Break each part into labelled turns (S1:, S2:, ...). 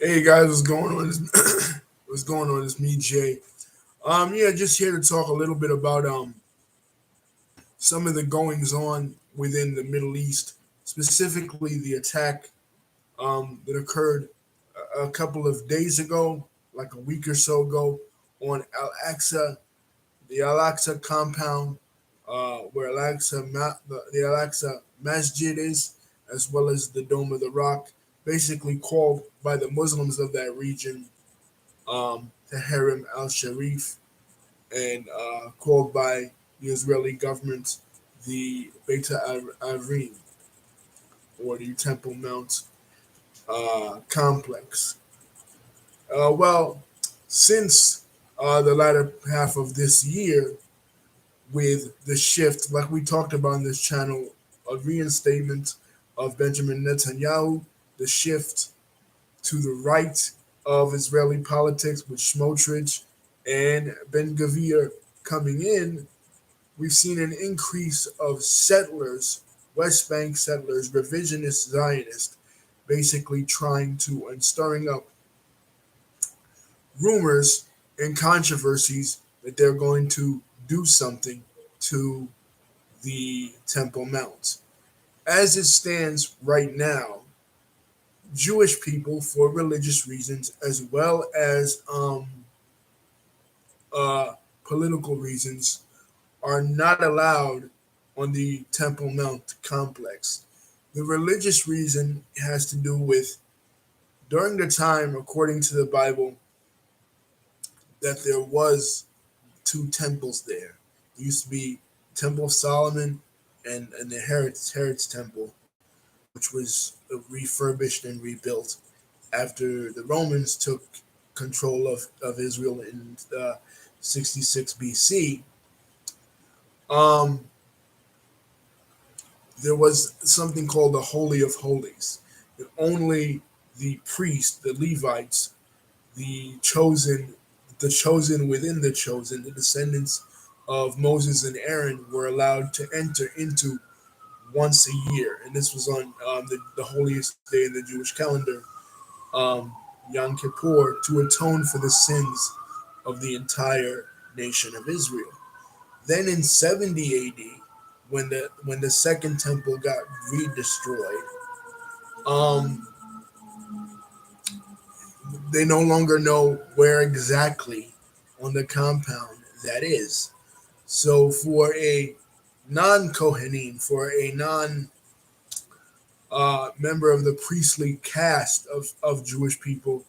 S1: Hey guys, what's going on? What's going on? It's me, Jay. Yeah, just here to talk a little bit about some of the goings on within the Middle East, specifically the attack that occurred a couple of days ago, like a week or so ago, on Aqsa, the Al Aqsa compound, where the Al Aqsa Masjid is, as well as the Dome of the Rock, basically called by the Muslims of that region the Harem al Sharif, and called by the Israeli government the Beit Avrim, or the Temple Mount complex. Well, since the latter half of this year, with the shift, like we talked about on this channel, a reinstatement of Benjamin Netanyahu, the shift to the right of Israeli politics with Smotrich and Ben Gavir coming in, we've seen an increase of settlers, West Bank settlers, revisionist Zionists, basically trying to and stirring up rumors and controversies that they're going to do something to the Temple Mount. As it stands right now, Jewish people, for religious reasons as well as uh, political reasons, are not allowed on the Temple Mount complex. The religious reason has to do with during the time, according to the Bible, that there was two temples there. It used to be Temple of Solomon and the Herod's Temple, which was refurbished and rebuilt after the Romans took control of Israel in 66 BC. Um, there was something called the Holy of Holies, that only the priests, the Levites, the chosen, the chosen within the chosen, the descendants of Moses and Aaron, were allowed to enter into once a year. And this was on the holiest day in the Jewish calendar, um, Yom Kippur, to atone for the sins of the entire nation of Israel. Then in 70 AD, when the second temple got re-destroyed, um, they no longer know where exactly on the compound that is. So for a non-Kohanim, for a non member of the priestly caste of Jewish people,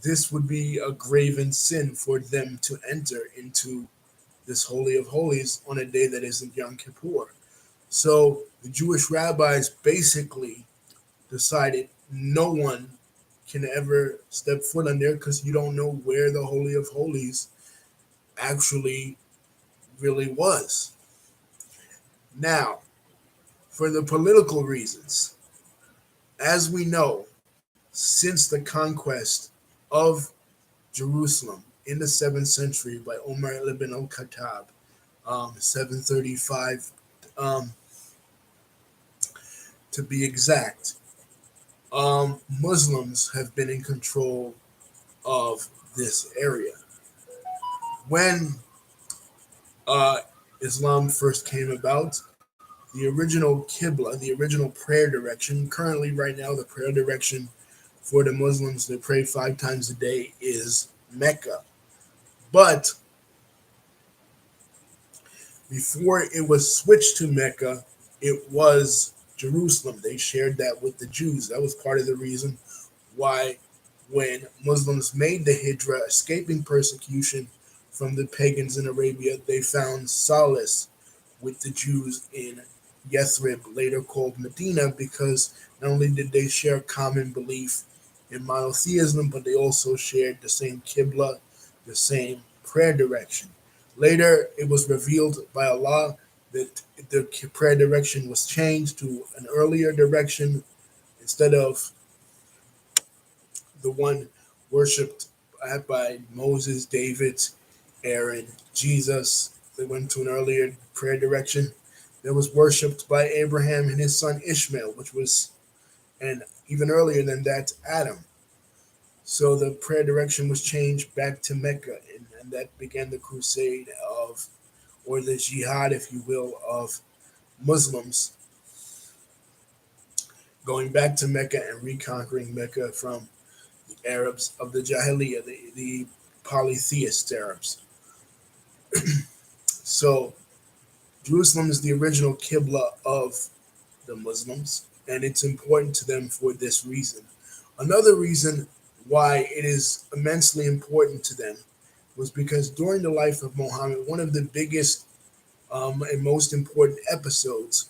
S1: this would be a graven sin for them to enter into this Holy of Holies on a day that isn't Yom Kippur. So the Jewish rabbis basically decided no one can ever step foot on there because you don't know where the Holy of Holies actually really was. Now, for the political reasons, as we know, since the conquest of Jerusalem in the 7th century by Omar ibn al-Khattab, 735 um, to be exact, Muslims have been in control of this area. When uh, Islam first came about, the original Qibla, the original prayer direction, currently right now the prayer direction for the Muslims that pray 5 times a day is Mecca. But before it was switched to Mecca, it was Jerusalem. They shared that with the Jews. That was part of the reason why, when Muslims made the Hijra, escaping persecution from the pagans in Arabia, they found solace with the Jews in Yathrib, later called Medina, because not only did they share common belief in monotheism, but they also shared the same Qibla, the same prayer direction. Later, it was revealed by Allah that the prayer direction was changed to an earlier direction instead of the one worshipped by Moses, David, Aaron, Jesus. They went to an earlier prayer direction that was worshipped by Abraham and his son Ishmael, which was, and even earlier than that, Adam. So the prayer direction was changed back to Mecca, and that began the crusade of, or the jihad, if you will, of Muslims going back to Mecca and reconquering Mecca from the Arabs of the Jahiliyyah, the polytheist Arabs. So Jerusalem is the original Qibla of the Muslims, and it's important to them for this reason. Another reason why it is immensely important to them was because during the life of Muhammad, one of the biggest and most important episodes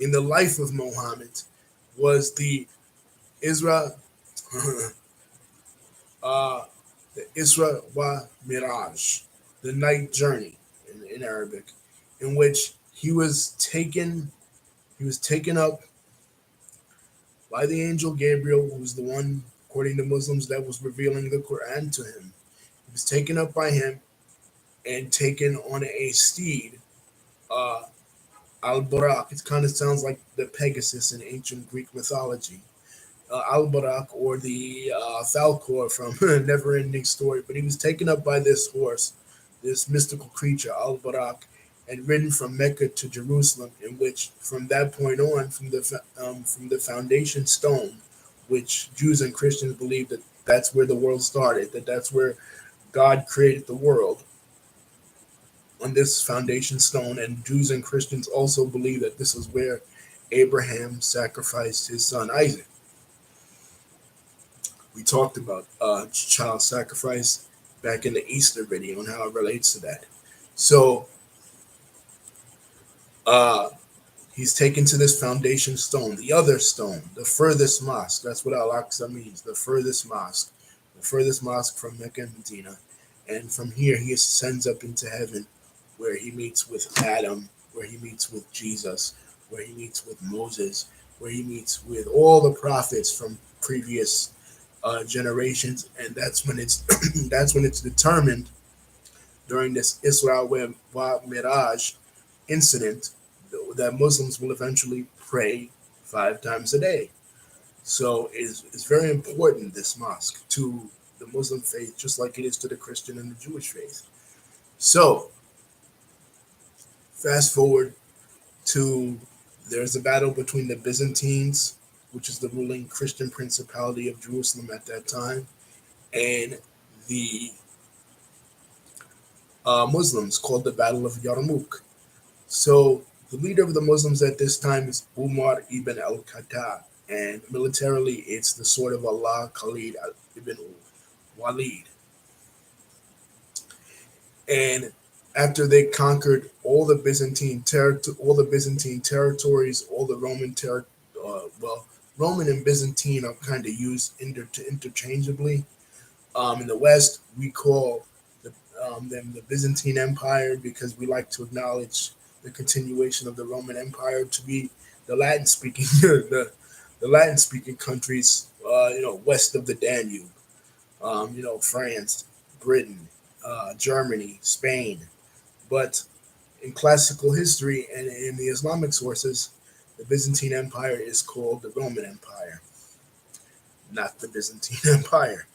S1: in the life of Muhammad was the Isra, uh, the Isra wa Miraj, the night journey in Arabic, in which he was taken up by the angel Gabriel, who was the one, according to Muslims, that was revealing the Quran to him. He was taken up by him and taken on a steed, uh, Al Barak. It kind of sounds like the Pegasus in ancient Greek mythology. Al Barak, or the Falcor from Never Ending Story. But he was taken up by this horse, this mystical creature, Al Barak, and ridden from Mecca to Jerusalem, in which, from that point on, from the foundation stone, which Jews and Christians believe that that's where the world started, that that's where God created the world, on this foundation stone, and Jews and Christians also believe that this is where Abraham sacrificed his son Isaac. We talked about child sacrifice back in the Easter video and how it relates to that. So uh, he's taken to this foundation stone, the other stone, the furthest mosque. That's what Al Aqsa means, the furthest mosque from Mecca and Medina. And from here, he ascends up into heaven, where he meets with Adam, where he meets with Jesus, where he meets with Moses, where he meets with all the prophets from previous generations, and that's when it's that's when it's determined during this Isra wa Miraj incident that Muslims will eventually pray 5 times a day. So it's very important, this mosque, to the Muslim faith, just like it is to the Christian and the Jewish faith. So fast forward to, there's a battle between the Byzantines, which is the ruling Christian principality of Jerusalem at that time, and the Muslims, called the Battle of Yarmouk. So the leader of the Muslims at this time is Umar ibn al-Khattab, and militarily it's the sword of Allah, Khalid ibn Walid. And after they conquered all the all the Byzantine territories, all the well, Roman and Byzantine are kind of used interchangeably. In the West, we call them the Byzantine Empire, because we like to acknowledge the continuation of the Roman Empire to be the Latin speaking the Latin speaking countries, west of the Danube. France, Britain, Germany, Spain. But in classical history and in the Islamic sources, the Byzantine Empire is called the Roman Empire, not the Byzantine Empire.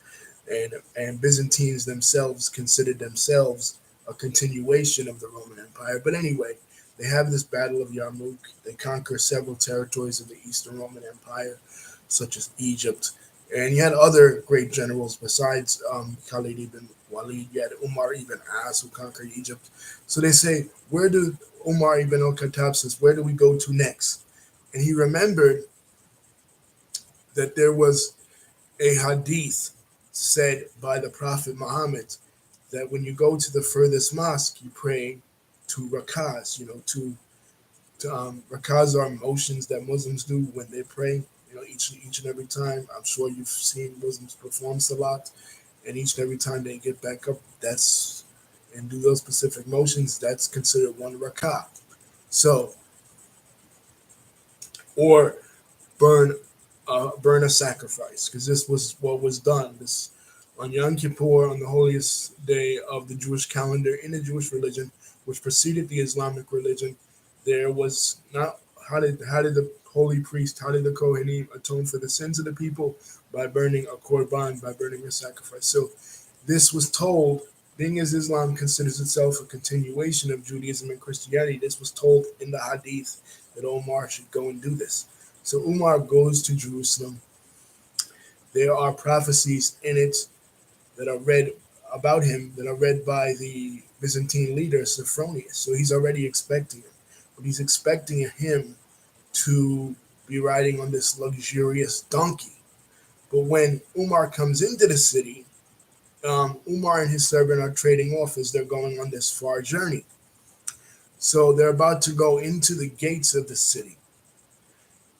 S1: And Byzantines themselves considered themselves a continuation of the Roman Empire. But anyway, they have this Battle of Yarmouk. They conquer several territories of the Eastern Roman Empire, such as Egypt. And you had other great generals besides Khalid ibn Walid. You had Umar ibn As, who conquered Egypt. So they say, where do Umar ibn al-Khattab says, where do we go to next? And he remembered that there was a hadith said by the Prophet Muhammad that when you go to the furthest mosque, you pray 2 rakahs. Rakahs are motions that Muslims do when they pray. Each and every time. I'm sure you've seen Muslims perform salat, and each and every time they get back up, and do those specific motions, that's considered 1 rakah. So, or burn burn a sacrifice, because this was what was done. This on Yom Kippur, on the holiest day of the Jewish calendar in the Jewish religion, which preceded the Islamic religion. There was not how did the holy priest, how did the Kohanim atone for the sins of the people? By burning a korban, by burning a sacrifice. So this was told, being as Islam considers itself a continuation of Judaism and Christianity, this was told in the Hadith that Omar should go and do this. So Umar goes to Jerusalem. There are prophecies in it that are read about him that are read by the Byzantine leader Sophronius. So he's already expecting him, but he's expecting him to be riding on this luxurious donkey. But when Umar comes into the city, Umar and his servant are trading off as they're going on this far journey. So they're about to go into the gates of the city,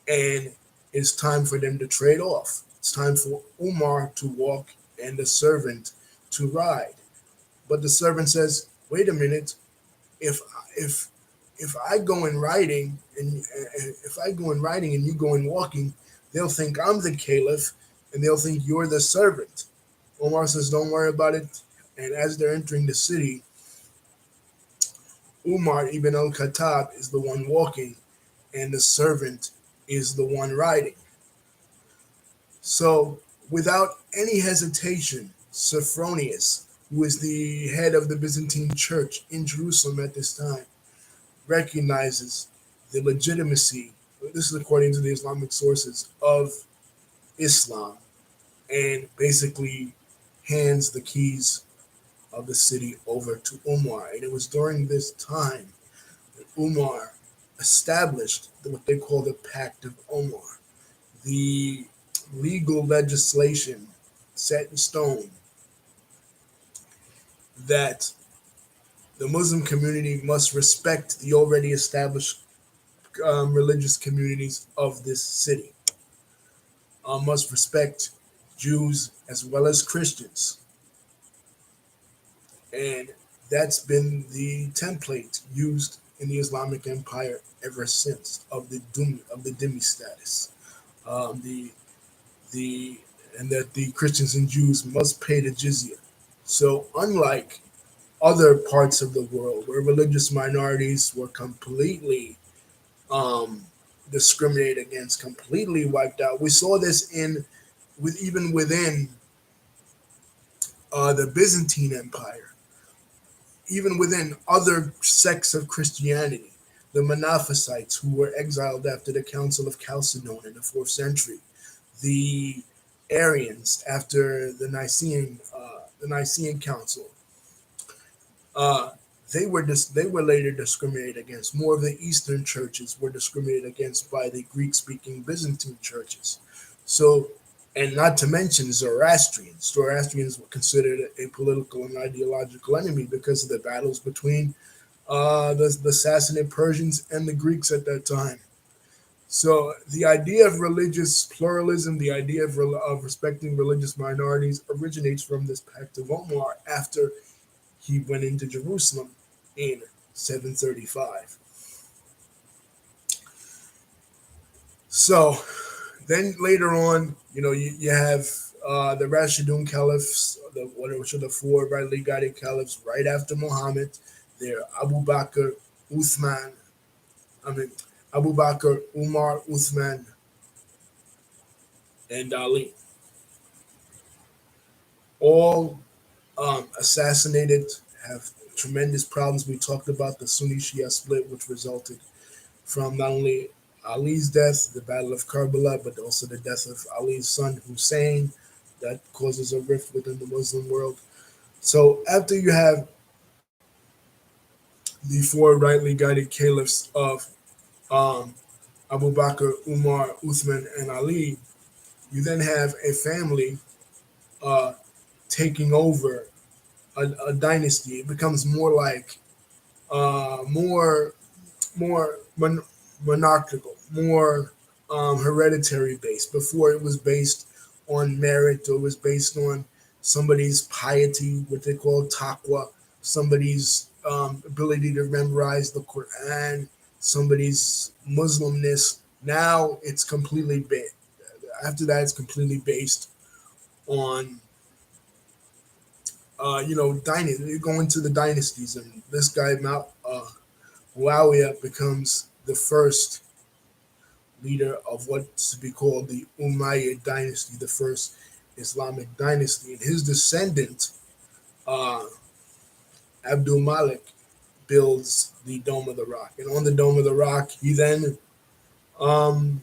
S1: and it's time for them to trade off. It's time for Umar to walk and the servant to ride. But the servant says, "Wait a minute. If if if I go in riding and if I go in riding and you go in walking, they'll think I'm the caliph, and they'll think you're the servant." Omar says, "Don't worry about it." And as they're entering the city, Umar ibn al-Khattab is the one walking, and the servant is the one riding. So, without any hesitation, Sophronius, who is the head of the Byzantine church in Jerusalem at this time, recognizes the legitimacy, this is according to the Islamic sources, of Islam, and basically hands the keys of the city over to Umar. And it was during this time that Umar established what they call the Pact of Omar, the legal legislation set in stone that the Muslim community must respect the already established religious communities of this city, must respect Jews as well as Christians. And that's been the template used in the Islamic Empire ever since of the dhimmi status. The the and that the Christians and Jews must pay the jizya. So unlike other parts of the world where religious minorities were completely um, discriminated against, completely wiped out, we saw this in with even within the Byzantine Empire, even within other sects of Christianity. The Monophysites, who were exiled after the Council of Chalcedon in the fourth century, the Arians after the Nicene Council. Uh, they were later discriminated against. More of the Eastern churches were discriminated against by the Greek-speaking Byzantine churches. So, and not to mention Zoroastrians. Zoroastrians were considered a political and ideological enemy because of the battles between the Sassanid Persians and the Greeks at that time. So the idea of religious pluralism, the idea of respecting religious minorities originates from this Pact of Omar after he went into Jerusalem in 735. So then later on, you have the Rashidun caliphs, which are the four rightly guided caliphs right after Muhammad. They're Abu Bakr, Uthman, I mean, Abu Bakr, Umar, Uthman, and Ali. All assassinated, have tremendous problems. We talked about the Sunni Shia split, which resulted from not only Ali's death, the Battle of Karbala, but also the death of Ali's son Hussein. That causes a rift within the Muslim world. So after you have the four rightly guided caliphs of um, Abu Bakr, Umar, Uthman, and Ali, you then have a family uh, taking over a dynasty. It becomes more like more monarchical, more hereditary based. Before it was based on merit, or it was based on somebody's piety, what they call taqwa, somebody's ability to memorize the Quran, somebody's Muslimness. Now it's completely based. After that, it's completely based on dynasty. You go into the dynasties, and this guy Muawiyah becomes the first. leader of what's to be called the Umayyad dynasty, the first Islamic dynasty. And his descendant, uh, Abdul Malik, builds the Dome of the Rock. And on the Dome of the Rock, he then, um,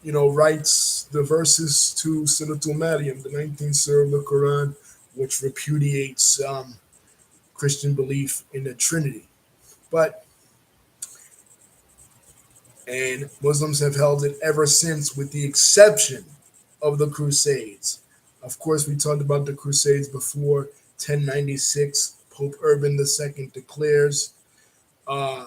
S1: writes the verses to Suratul Maryam, the 19th surah of the Quran, which repudiates Christian belief in the Trinity. But and Muslims have held it ever since, with the exception of the Crusades. Of course, we talked about the Crusades before. 1096, Pope Urban II declares uh,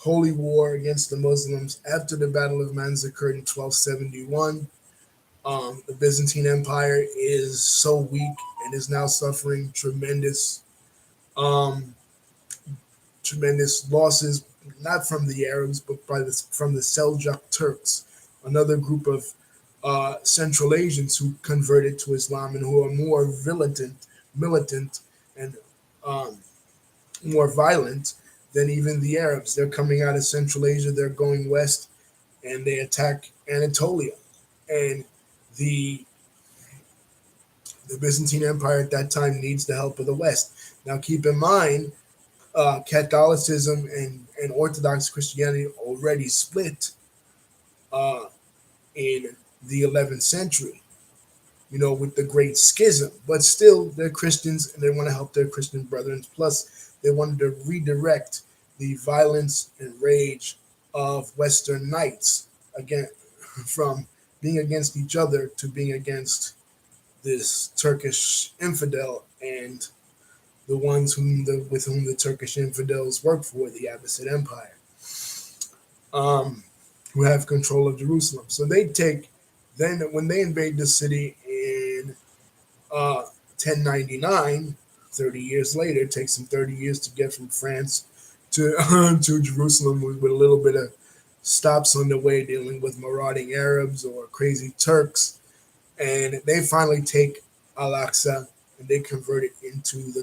S1: holy war against the Muslims after the Battle of Manzikert in 1271. The Byzantine Empire is so weak and is now suffering um, tremendous losses, not from the Arabs, but from the Seljuk Turks, another group of Central Asians who converted to Islam and who are more militant, and um, more violent than even the Arabs. They're coming out of Central Asia, they're going west, and they attack Anatolia. And the the Byzantine Empire at that time needs the help of the West. Now, keep in mind, Catholicism and Orthodox Christianity already split uh, in the 11th century, with the Great Schism. But still, they're Christians and they want to help their Christian brethren. Plus, they wanted to redirect the violence and rage of Western knights again from being against each other to being against this Turkish infidel and the ones with whom the Turkish infidels work for, the Abbasid Empire, um, who have control of Jerusalem. So they take then when they invade the city in 1099, 30 years later. It takes them 30 years to get from France to to Jerusalem with a little bit of stops on the way, dealing with marauding Arabs or crazy Turks, and they finally take Al-Aqsa and they convert it into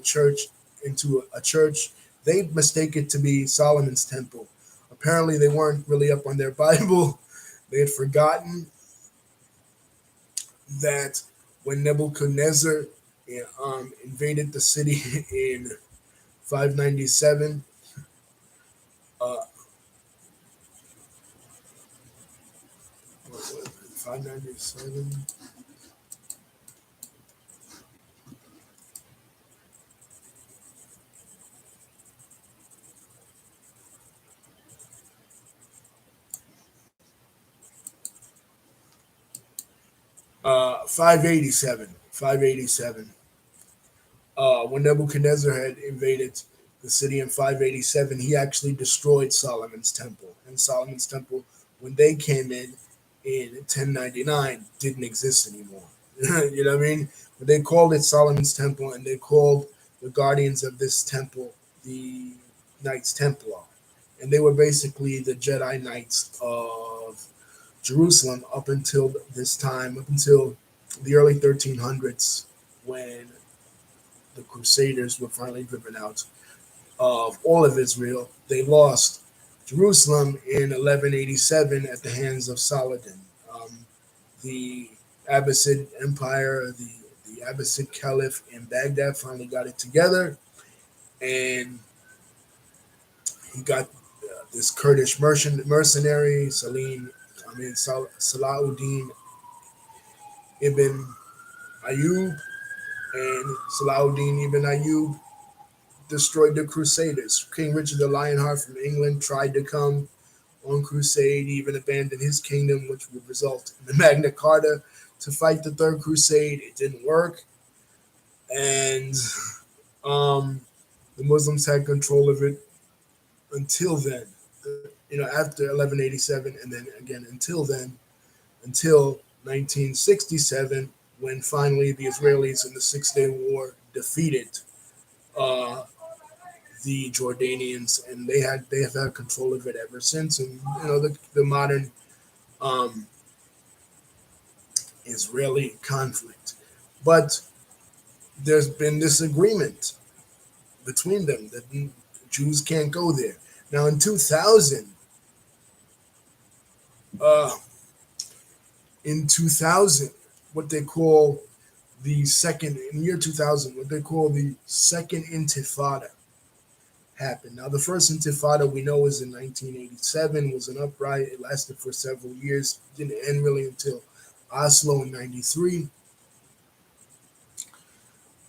S1: a church. They mistake it to be Solomon's temple. Apparently, they weren't really up on their Bible. They had forgotten that when Nebuchadnezzar invaded the city in 597, uh, 597, 587. When Nebuchadnezzar had invaded the city in 587, he actually destroyed Solomon's temple. And Solomon's temple, when they came in 1099, didn't exist anymore. You know what I mean? But they called it Solomon's temple, and they called the guardians of this temple the Knights Templar. And they were basically the Jedi Knights of Jerusalem up until this time, up until the early 1300s, when the Crusaders were finally driven out of all of Israel. They lost Jerusalem in 1187 at the hands of Saladin. The Abbasid Empire, the Abbasid Caliph in Baghdad finally got it together, and he got this Kurdish mercenary, Salahuddin ibn Ayyub, and Salahuddin ibn Ayyub destroyed the Crusaders. King Richard the Lionheart from England tried to come on crusade, he even abandoned his kingdom, which would result in the Magna Carta to fight the Third Crusade. It didn't work, and um, the Muslims had control of it until then. After 1187, and then again until then, until 1967, when finally the Israelis in the Six-Day War defeated uh, the Jordanians, and they have had control of it ever since. And the modern um, Israeli conflict, but there's been this agreement between them that Jews can't go there. Now in 2000, Uh, in 2000, what they call the second in year 2000, what they call the second Intifada happened. Now, the first Intifada we know is in 1987, was an uprising. It lasted for several years, didn't end really until Oslo in 93.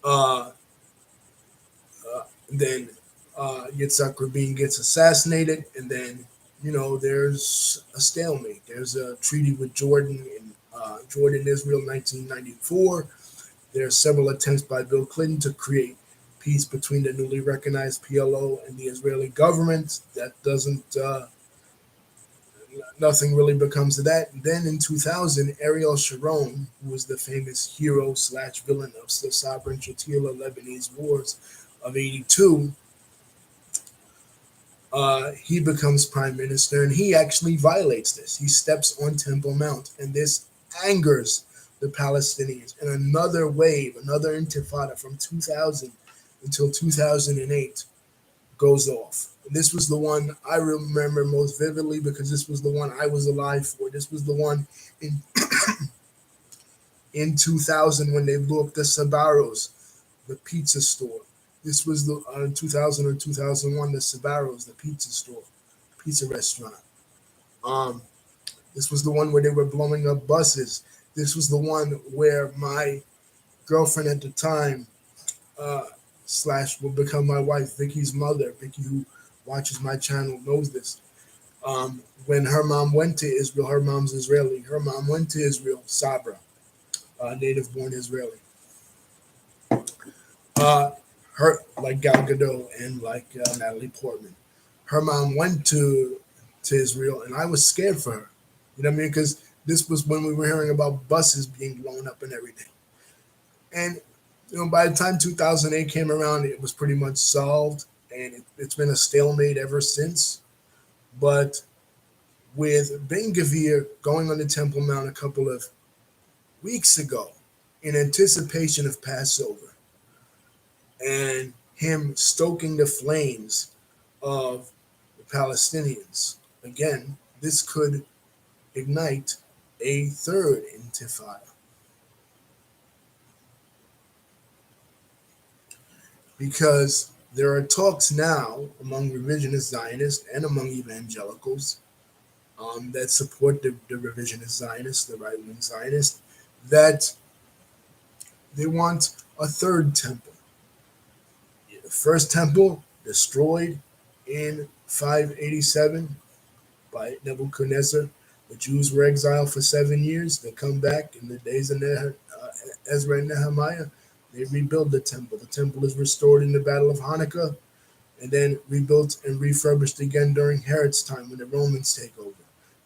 S1: Uh, then Yitzhak Rabin gets assassinated, and then there's a stalemate. There's a treaty with Jordan in Jordan, Israel, 1994. There are several attempts by Bill Clinton to create peace between the newly recognized PLO and the Israeli government. That doesn't, nothing really becomes of that. And then in 2000, Ariel Sharon, who was the famous hero slash villain of the Sovereign Shatila Lebanese Wars of 82, he becomes prime minister, and he actually violates this. He steps on Temple Mount, and this angers the Palestinians. And another wave, another intifada from 2000 until 2008 goes off. And this was the one I remember most vividly because this was the one I was alive for. This was the one in in 2000 when they blew up the Sabaros, the pizza store. This was the 2000 or 2001, the Sabaros, the pizza store, pizza restaurant. Um, this was the one where they were blowing up buses. This was the one where my girlfriend at the time, uh, slash will become my wife, Vicky's mother, Vicky, who watches my channel, knows this. When her mom went to Israel, her mom's Israeli. Her mom went to Israel, Sabra, native born Israeli. Uh, her like Gal Gadot and like Natalie Portman. Her mom went to Israel, and I was scared for her. You know what I mean? Because this was when we were hearing about buses being blown up and everything. And by the time 2008 came around, it was pretty much solved, and it's been a stalemate ever since. But with Ben Gavir going on the Temple Mount a couple of weeks ago, in anticipation of Passover, and him stoking the flames of the Palestinians. Again, this could ignite a third intifada because there are talks now among revisionist Zionists and among evangelicals that support the revisionist Zionists, the right wing Zionists, that they want a third temple. The first temple destroyed in 587 by Nebuchadnezzar. The Jews were exiled for 7 years. They come back in the days of Ezra and Nehemiah. They rebuild the temple. The temple is restored in the Battle of Hanukkah and then rebuilt and refurbished again during Herod's time when the Romans take over.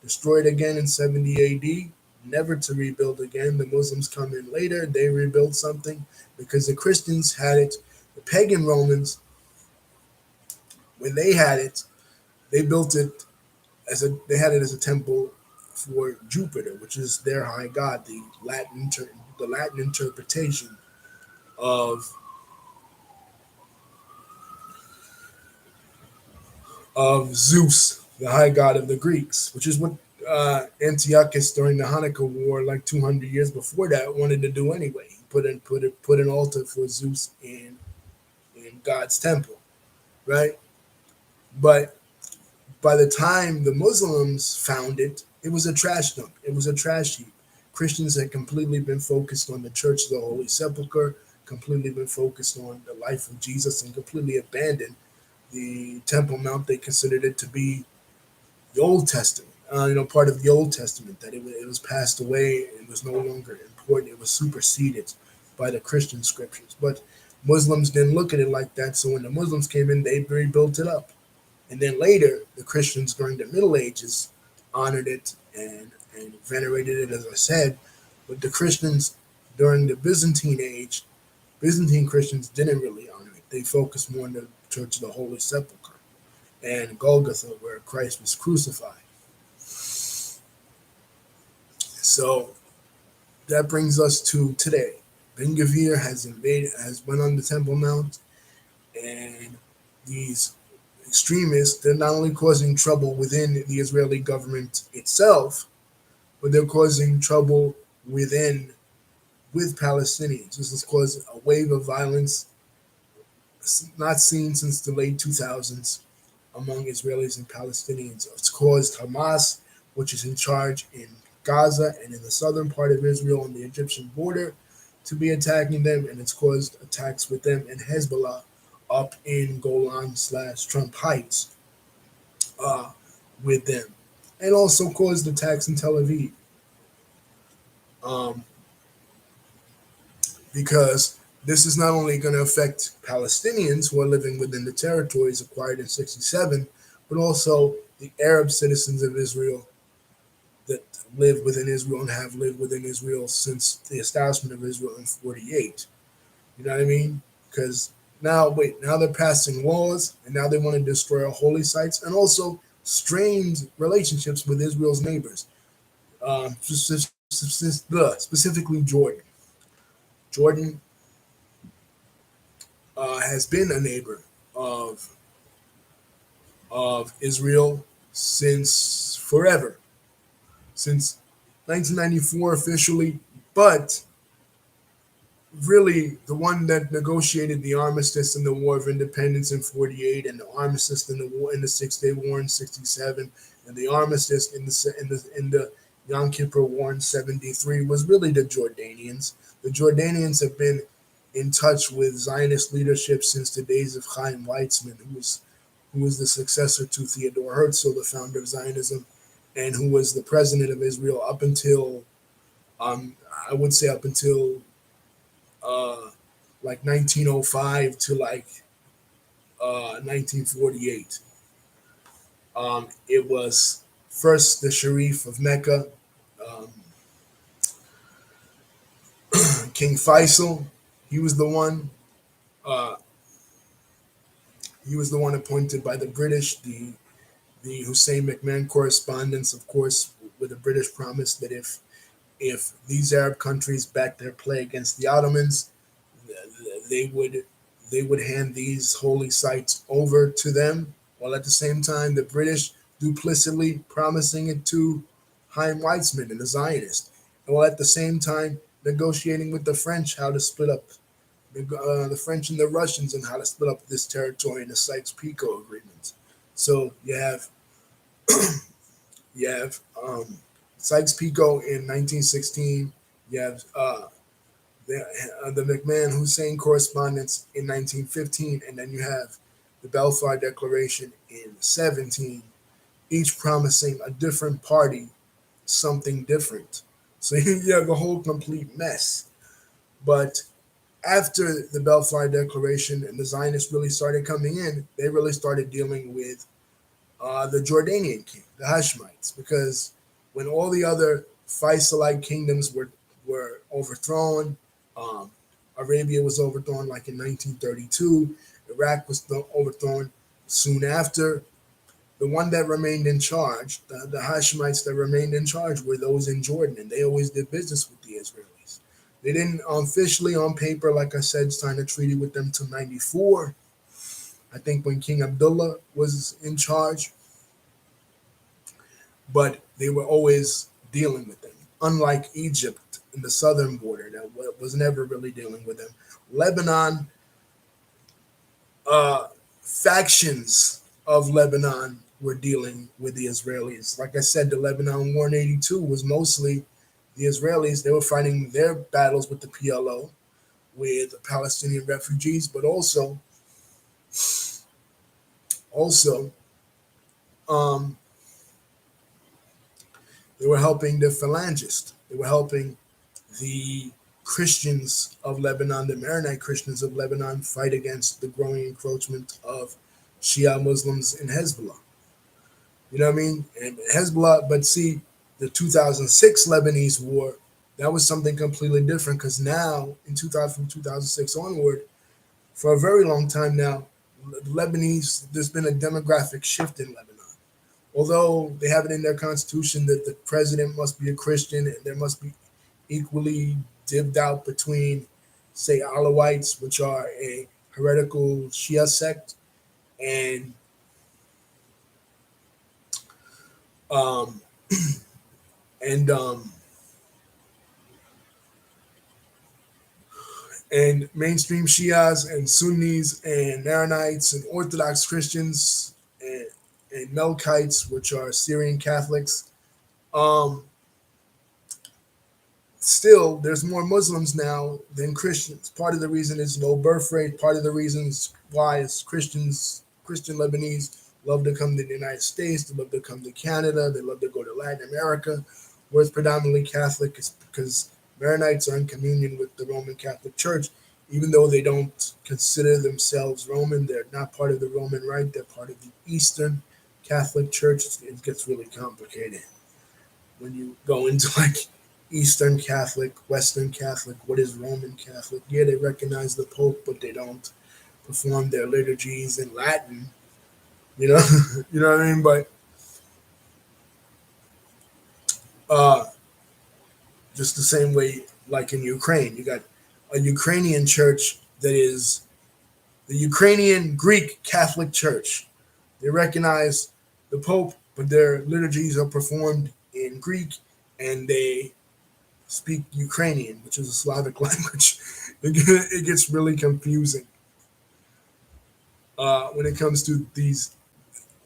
S1: Destroyed again in 70 AD, never to rebuild again. The Muslims come in later. They rebuild something because the Christians had it. The pagan Romans, when they had it, they built it they had it as a temple for Jupiter, which is their high god, the Latin interpretation of Zeus, the high god of the Greeks, which is what Antiochus during the Hanukkah War, like 200 years before that, wanted to do anyway. He put an altar for Zeus in God's temple, right? But by the time the Muslims found it, it was a trash dump. It was a trash heap. Christians had completely been focused on the Church of the Holy Sepulchre, completely been focused on the life of Jesus, and completely abandoned the Temple Mount. They considered it to be the Old Testament, part of the Old Testament, that it was passed away. It was no longer important. It was superseded by the Christian scriptures. But Muslims didn't look at it like that. So when the Muslims came in, they rebuilt it up. And then later, the Christians during the Middle Ages honored it and venerated it, as I said. But the Christians during the Byzantine age, Byzantine Christians didn't really honor it. They focused more on the Church of the Holy Sepulchre and Golgotha, where Christ was crucified. So that brings us to today. Ben Gavir has went on the Temple Mount, and these extremists, they're not only causing trouble within the Israeli government itself, but they're causing trouble within with Palestinians. This has caused a wave of violence not seen since the late 2000s among Israelis and Palestinians. It's caused Hamas, which is in charge in Gaza and in the southern part of Israel on the Egyptian border, to be attacking them, and it's caused attacks with them and Hezbollah up in Golan slash Trump Heights uh, with them, and also caused attacks in Tel Aviv. Um, because this is not only going to affect Palestinians who are living within the territories acquired in 67, but also the Arab citizens of Israel that live within Israel and have lived within Israel since the establishment of Israel in 48. You know what I mean? Because now they're passing laws and now they want to destroy our holy sites and also strained relationships with Israel's neighbors, specifically Jordan. Jordan has been a neighbor of Israel since forever, since 1994 officially, but really the one that negotiated the armistice in the War of Independence in 48, and the armistice in the war in the Six Day War in 67, and the armistice in the Yom Kippur War in 73 was really the Jordanians. The Jordanians have been in touch with Zionist leadership since the days of Chaim Weizmann, who was the successor to Theodore Herzl, the founder of Zionism, and who was the president of Israel up until I would say up until uh, like 1905 to like 1948. It was first the Sharif of Mecca, um, King Faisal. He was the one. Uh, he was the one appointed by the British. The Hussein McMahon correspondence, of course, with the British promise that if these Arab countries backed their play against the Ottomans, they would hand these holy sites over to them, while at the same time the British duplicitously promising it to Chaim Weizmann and the Zionists, and while at the same time negotiating with the French how to split up the French and the Russians and how to split up this territory in the Sykes-Picot agreements. So you have Sykes-Picot in 1916. You have the McMahon Hussein correspondence in 1915, and then you have the Balfour Declaration in 17, each promising a different party something different. So you have a whole complete mess. But after the Balfour Declaration and the Zionists really started coming in, they really started dealing with the Jordanian king, the Hashemites, because when all the other Faisalite kingdoms were overthrown, um, Arabia was overthrown like in 1932, Iraq was overthrown soon after. The one that remained in charge, the Hashemites that remained in charge, were those in Jordan, and they always did business with the Israelis. They didn't officially on paper, like I said, sign a treaty with them till 94. I think when King Abdullah was in charge, but they were always dealing with them. Unlike Egypt in the southern border, that was never really dealing with them. Lebanon, uh, factions of Lebanon were dealing with the Israelis. Like I said, the Lebanon War in '82 was mostly the Israelis. They were fighting their battles with the PLO, with the Palestinian refugees, but also um, they were helping the phalangists. They were helping the Christians of Lebanon, the Maronite Christians of Lebanon, fight against the growing encroachment of Shia Muslims in Hezbollah. You know what I mean? And Hezbollah, but see, the 2006 Lebanese war, that was something completely different because now, in 2000, from 2006 onward, for a very long time now, Lebanese, there's been a demographic shift in Lebanon. Although they have it in their constitution that the president must be a Christian and there must be equally divvied out between, say, Alawites, which are a heretical Shia sect, and um, And mainstream Shias and Sunnis and Maronites and Orthodox Christians and Melkites, which are Syrian Catholics. Um, Still, there's more Muslims now than Christians. Part of the reason is low birth rate. Part of the reasons why is Christian Lebanese love to come to the United States. They love to come to Canada. They love to go to Latin America, where it's predominantly Catholic. Is because Maronites are in communion with the Roman Catholic Church, even though they don't consider themselves Roman. They're not part of the Roman Rite. They're part of the Eastern Catholic Church. It gets really complicated when you go into like Eastern Catholic, Western Catholic, what is Roman Catholic? Yeah, they recognize the Pope, but they don't perform their liturgies in Latin. You know, you know what I mean. But uh, just the same way, like in Ukraine, you got a Ukrainian church that is the Ukrainian Greek Catholic Church. They recognize the Pope, but their liturgies are performed in Greek, and they speak Ukrainian, which is a Slavic language. It gets really confusing when it comes to these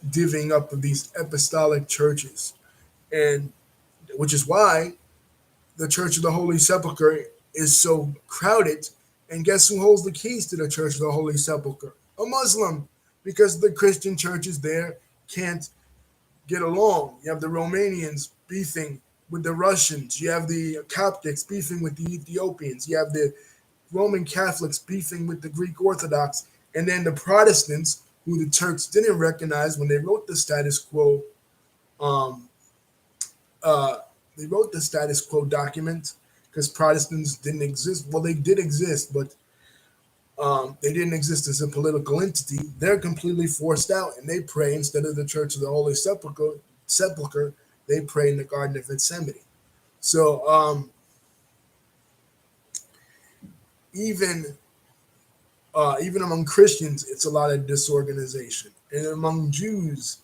S1: divvying up of these apostolic churches, and which is why the Church of the Holy Sepulchre is so crowded. And guess who holds the keys to the Church of the Holy Sepulchre? A Muslim, because the Christian churches there can't get along. You have the Romanians beefing with the Russians. You have the Coptics beefing with the Ethiopians. You have the Roman Catholics beefing with the Greek Orthodox. And then the Protestants, who the Turks didn't recognize when they wrote the status quo, um, uh, they wrote the status quo document because Protestants didn't exist. Well, they did exist, but they didn't exist as a political entity. They're completely forced out, and they pray instead of the Church of the Holy Sepulchre, they pray in the Garden of Gethsemane. So even even among Christians, it's a lot of disorganization, and among Jews,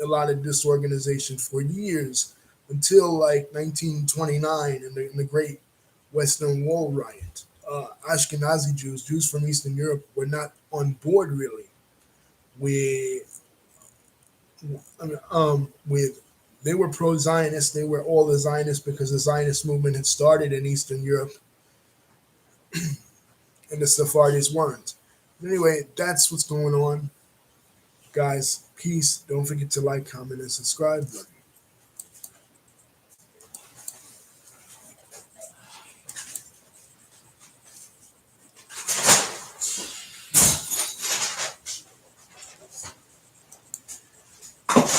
S1: a lot of disorganization for years until like 1929 in the Great Western Wall riot. Ashkenazi Jews, Jews from Eastern Europe, were not on board really with with they were pro-Zionist. They were all the Zionists because the Zionist movement had started in Eastern Europe, and the Sephardis weren't. But anyway, that's what's going on, guys. Peace. Don't forget to like, comment, and subscribe.